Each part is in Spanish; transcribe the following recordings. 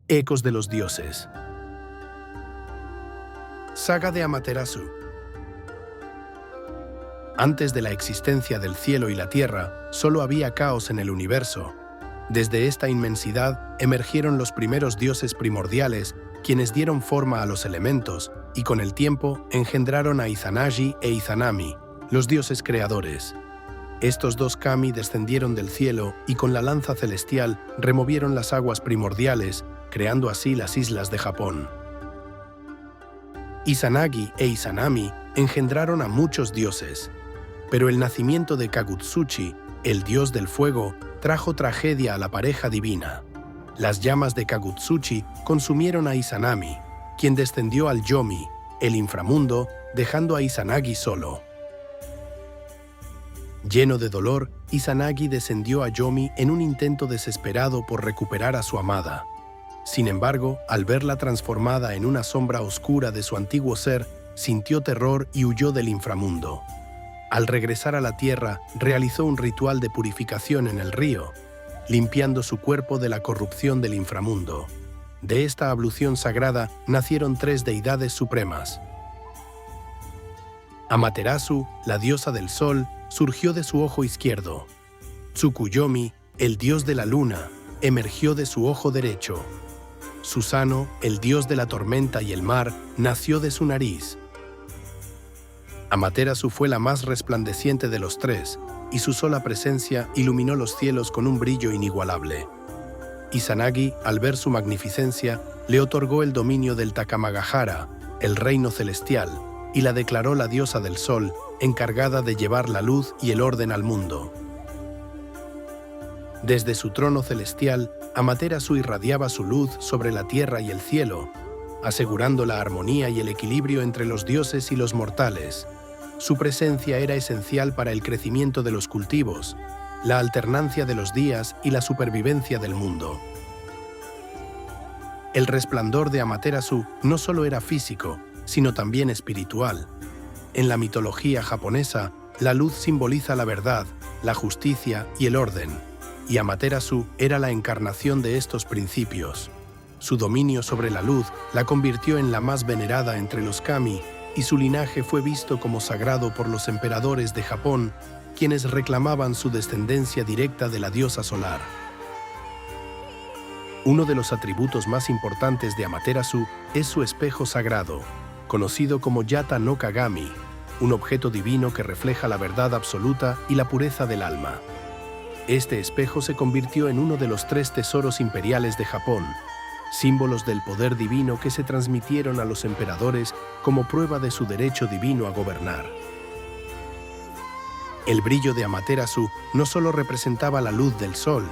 Ecos de los dioses. Saga de Amaterasu. Antes de la existencia del cielo y la tierra, solo había caos en el universo. Desde esta inmensidad emergieron los primeros dioses primordiales, quienes dieron forma a los elementos y con el tiempo engendraron a Izanagi e Izanami, los dioses creadores. Estos dos kami descendieron del cielo y con la lanza celestial removieron las aguas primordiales, creando así las islas de Japón. Izanagi e Izanami engendraron a muchos dioses, pero el nacimiento de Kagutsuchi, el dios del fuego, trajo tragedia a la pareja divina. Las llamas de Kagutsuchi consumieron a Izanami, quien descendió al Yomi, el inframundo, dejando a Izanagi solo. Lleno de dolor, Izanagi descendió a Yomi en un intento desesperado por recuperar a su amada. Sin embargo, al verla transformada en una sombra oscura de su antiguo ser, sintió terror y huyó del inframundo. Al regresar a la tierra, realizó un ritual de purificación en el río, limpiando su cuerpo de la corrupción del inframundo. De esta ablución sagrada nacieron tres deidades supremas. Amaterasu, la diosa del sol, surgió de su ojo izquierdo. Tsukuyomi, el dios de la luna, emergió de su ojo derecho. Susano, el dios de la tormenta y el mar, nació de su nariz. Amaterasu fue la más resplandeciente de los tres, y su sola presencia iluminó los cielos con un brillo inigualable. Izanagi, al ver su magnificencia, le otorgó el dominio del Takamagahara, el reino celestial, y la declaró la diosa del sol, encargada de llevar la luz y el orden al mundo. Desde su trono celestial, Amaterasu irradiaba su luz sobre la tierra y el cielo, asegurando la armonía y el equilibrio entre los dioses y los mortales. Su presencia era esencial para el crecimiento de los cultivos, la alternancia de los días y la supervivencia del mundo. El resplandor de Amaterasu no solo era físico, sino también espiritual. En la mitología japonesa, la luz simboliza la verdad, la justicia y el orden, y Amaterasu era la encarnación de estos principios. Su dominio sobre la luz la convirtió en la más venerada entre los kami, y su linaje fue visto como sagrado por los emperadores de Japón, quienes reclamaban su descendencia directa de la diosa solar. Uno de los atributos más importantes de Amaterasu es su espejo sagrado, conocido como Yata no Kagami, un objeto divino que refleja la verdad absoluta y la pureza del alma. Este espejo se convirtió en uno de los tres tesoros imperiales de Japón, símbolos del poder divino que se transmitieron a los emperadores como prueba de su derecho divino a gobernar. El brillo de Amaterasu no solo representaba la luz del sol,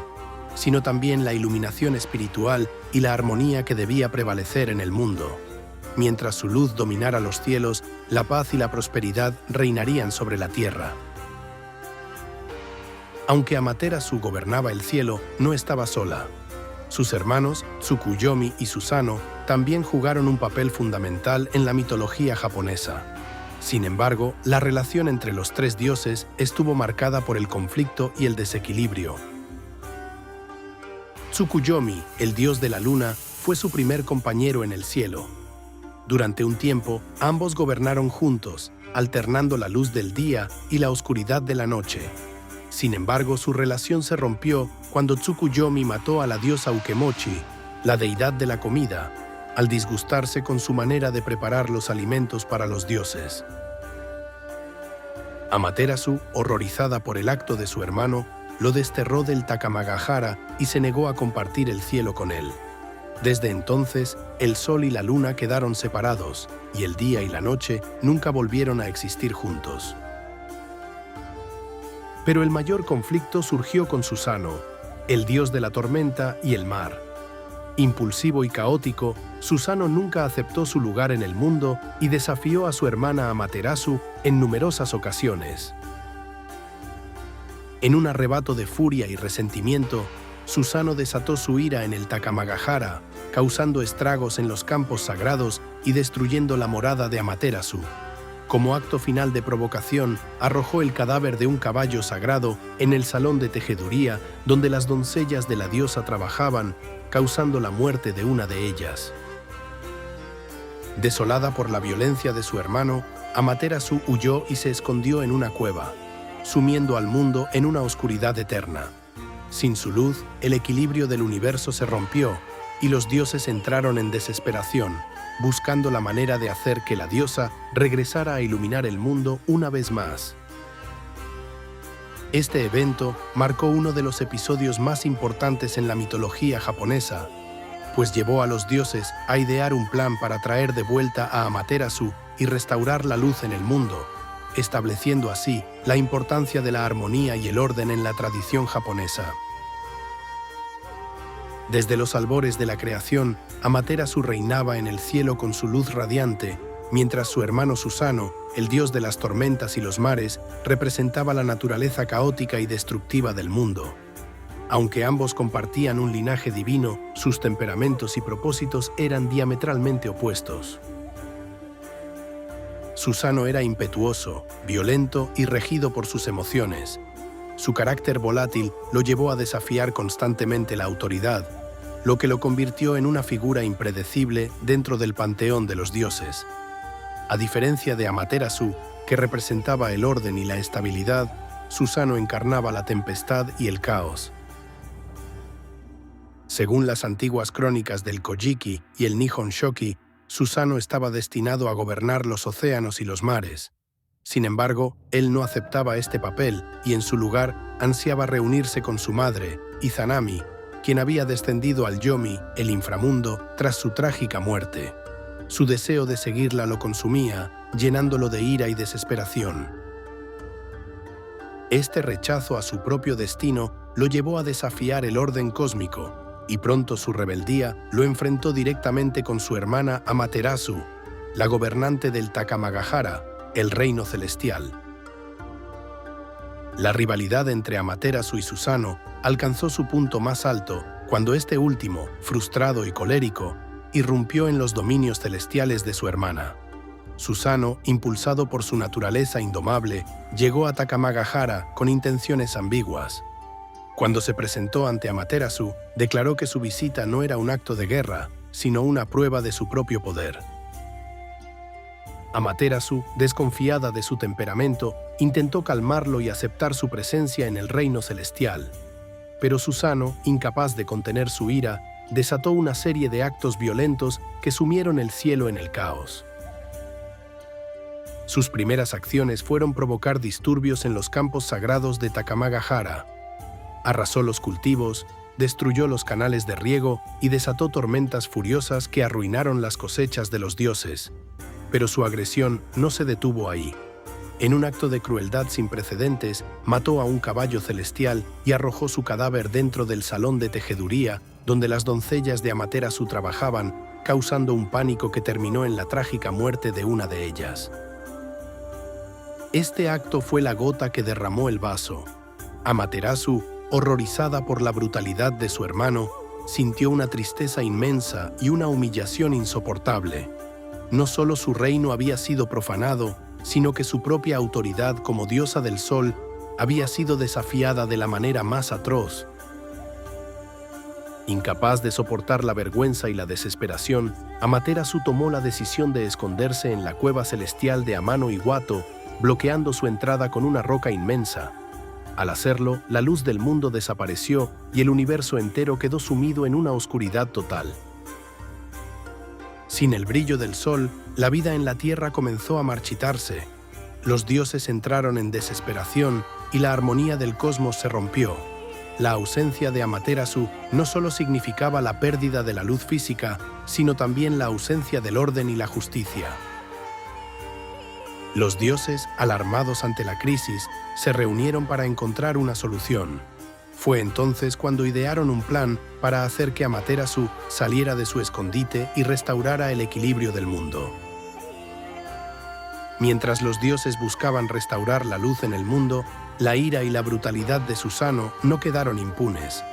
sino también la iluminación espiritual y la armonía que debía prevalecer en el mundo. Mientras su luz dominara los cielos, la paz y la prosperidad reinarían sobre la tierra. Aunque Amaterasu gobernaba el cielo, no estaba sola. Sus hermanos, Tsukuyomi y Susano, también jugaron un papel fundamental en la mitología japonesa. Sin embargo, la relación entre los tres dioses estuvo marcada por el conflicto y el desequilibrio. Tsukuyomi, el dios de la luna, fue su primer compañero en el cielo. Durante un tiempo, ambos gobernaron juntos, alternando la luz del día y la oscuridad de la noche. Sin embargo, su relación se rompió cuando Tsukuyomi mató a la diosa Ukemochi, la deidad de la comida, al disgustarse con su manera de preparar los alimentos para los dioses. Amaterasu, horrorizada por el acto de su hermano, lo desterró del Takamagahara y se negó a compartir el cielo con él. Desde entonces, el sol y la luna quedaron separados, y el día y la noche nunca volvieron a existir juntos. Pero el mayor conflicto surgió con Susano, el dios de la tormenta y el mar. Impulsivo y caótico, Susano nunca aceptó su lugar en el mundo y desafió a su hermana Amaterasu en numerosas ocasiones. En un arrebato de furia y resentimiento, Susano desató su ira en el Takamagahara, causando estragos en los campos sagrados y destruyendo la morada de Amaterasu. Como acto final de provocación, arrojó el cadáver de un caballo sagrado en el salón de tejeduría donde las doncellas de la diosa trabajaban, causando la muerte de una de ellas. Desolada por la violencia de su hermano, Amaterasu huyó y se escondió en una cueva, sumiendo al mundo en una oscuridad eterna. Sin su luz, el equilibrio del universo se rompió y los dioses entraron en desesperación, buscando la manera de hacer que la diosa regresara a iluminar el mundo una vez más. Este evento marcó uno de los episodios más importantes en la mitología japonesa, pues llevó a los dioses a idear un plan para traer de vuelta a Amaterasu y restaurar la luz en el mundo, estableciendo así la importancia de la armonía y el orden en la tradición japonesa. Desde los albores de la creación, Amaterasu reinaba en el cielo con su luz radiante, mientras su hermano Susano, el dios de las tormentas y los mares, representaba la naturaleza caótica y destructiva del mundo. Aunque ambos compartían un linaje divino, sus temperamentos y propósitos eran diametralmente opuestos. Susano era impetuoso, violento y regido por sus emociones. Su carácter volátil lo llevó a desafiar constantemente la autoridad, lo que lo convirtió en una figura impredecible dentro del panteón de los dioses. A diferencia de Amaterasu, que representaba el orden y la estabilidad, Susano encarnaba la tempestad y el caos. Según las antiguas crónicas del Kojiki y el Nihon Shoki, Susano estaba destinado a gobernar los océanos y los mares. Sin embargo, él no aceptaba este papel y en su lugar ansiaba reunirse con su madre, Izanami, quien había descendido al Yomi, el inframundo, tras su trágica muerte. Su deseo de seguirla lo consumía, llenándolo de ira y desesperación. Este rechazo a su propio destino lo llevó a desafiar el orden cósmico, y pronto su rebeldía lo enfrentó directamente con su hermana Amaterasu, la gobernante del Takamagahara, el reino celestial. La rivalidad entre Amaterasu y Susano alcanzó su punto más alto cuando este último, frustrado y colérico, irrumpió en los dominios celestiales de su hermana. Susano, impulsado por su naturaleza indomable, llegó a Takamagahara con intenciones ambiguas. Cuando se presentó ante Amaterasu, declaró que su visita no era un acto de guerra, sino una prueba de su propio poder. Amaterasu, desconfiada de su temperamento, intentó calmarlo y aceptar su presencia en el reino celestial. Pero Susano, incapaz de contener su ira, desató una serie de actos violentos que sumieron el cielo en el caos. Sus primeras acciones fueron provocar disturbios en los campos sagrados de Takamagahara. Arrasó los cultivos, destruyó los canales de riego y desató tormentas furiosas que arruinaron las cosechas de los dioses. Pero su agresión no se detuvo ahí. En un acto de crueldad sin precedentes, mató a un caballo celestial y arrojó su cadáver dentro del salón de tejeduría, donde las doncellas de Amaterasu trabajaban, causando un pánico que terminó en la trágica muerte de una de ellas. Este acto fue la gota que derramó el vaso. Amaterasu, horrorizada por la brutalidad de su hermano, sintió una tristeza inmensa y una humillación insoportable. No solo su reino había sido profanado, sino que su propia autoridad como diosa del sol había sido desafiada de la manera más atroz. Incapaz de soportar la vergüenza y la desesperación, Amaterasu tomó la decisión de esconderse en la cueva celestial de Amano Iwato, bloqueando su entrada con una roca inmensa. Al hacerlo, la luz del mundo desapareció y el universo entero quedó sumido en una oscuridad total. Sin el brillo del sol, la vida en la tierra comenzó a marchitarse. Los dioses entraron en desesperación y la armonía del cosmos se rompió. La ausencia de Amaterasu no solo significaba la pérdida de la luz física, sino también la ausencia del orden y la justicia. Los dioses, alarmados ante la crisis, se reunieron para encontrar una solución. Fue entonces cuando idearon un plan para hacer que Amaterasu saliera de su escondite y restaurara el equilibrio del mundo. Mientras los dioses buscaban restaurar la luz en el mundo, la ira y la brutalidad de Susano no quedaron impunes.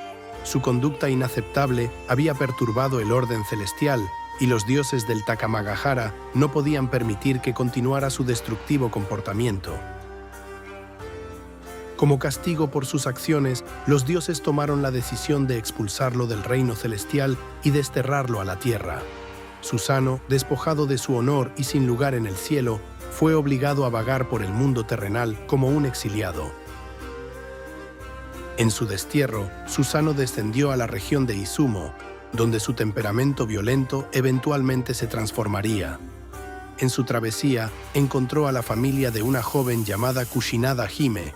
Su conducta inaceptable había perturbado el orden celestial, y los dioses del Takamagahara no podían permitir que continuara su destructivo comportamiento. Como castigo por sus acciones, los dioses tomaron la decisión de expulsarlo del reino celestial y desterrarlo a la tierra. Susano, despojado de su honor y sin lugar en el cielo, fue obligado a vagar por el mundo terrenal como un exiliado. En su destierro, Susano descendió a la región de Izumo, donde su temperamento violento eventualmente se transformaría. En su travesía, encontró a la familia de una joven llamada Kushinada Hime,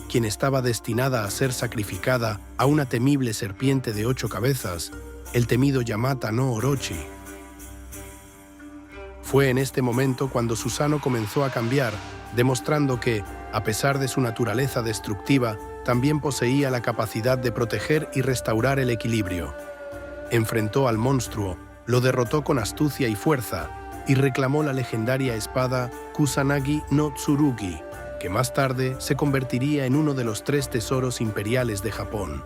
quien estaba destinada a ser sacrificada a una temible serpiente de 8 cabezas, el temido Yamata no Orochi. Fue en este momento cuando Susano comenzó a cambiar, demostrando que, a pesar de su naturaleza destructiva, también poseía la capacidad de proteger y restaurar el equilibrio. Enfrentó al monstruo, lo derrotó con astucia y fuerza, y reclamó la legendaria espada Kusanagi no Tsurugi, que más tarde se convertiría en uno de los 3 tesoros imperiales de Japón.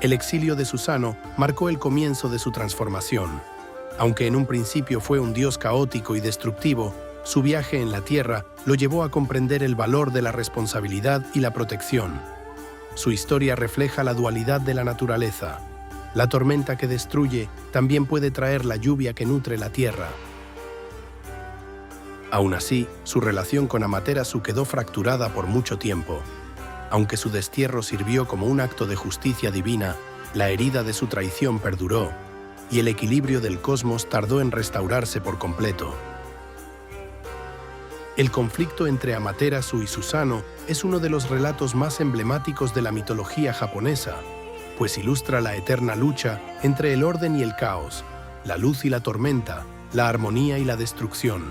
El exilio de Susano marcó el comienzo de su transformación. Aunque en un principio fue un dios caótico y destructivo, su viaje en la Tierra lo llevó a comprender el valor de la responsabilidad y la protección. Su historia refleja la dualidad de la naturaleza. La tormenta que destruye también puede traer la lluvia que nutre la tierra. Aún así, su relación con Amaterasu quedó fracturada por mucho tiempo. Aunque su destierro sirvió como un acto de justicia divina, la herida de su traición perduró, y el equilibrio del cosmos tardó en restaurarse por completo. El conflicto entre Amaterasu y Susano es uno de los relatos más emblemáticos de la mitología japonesa, pues ilustra la eterna lucha entre el orden y el caos, la luz y la tormenta, la armonía y la destrucción.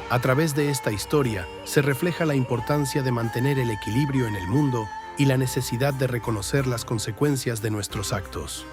A través de esta historia se refleja la importancia de mantener el equilibrio en el mundo y la necesidad de reconocer las consecuencias de nuestros actos.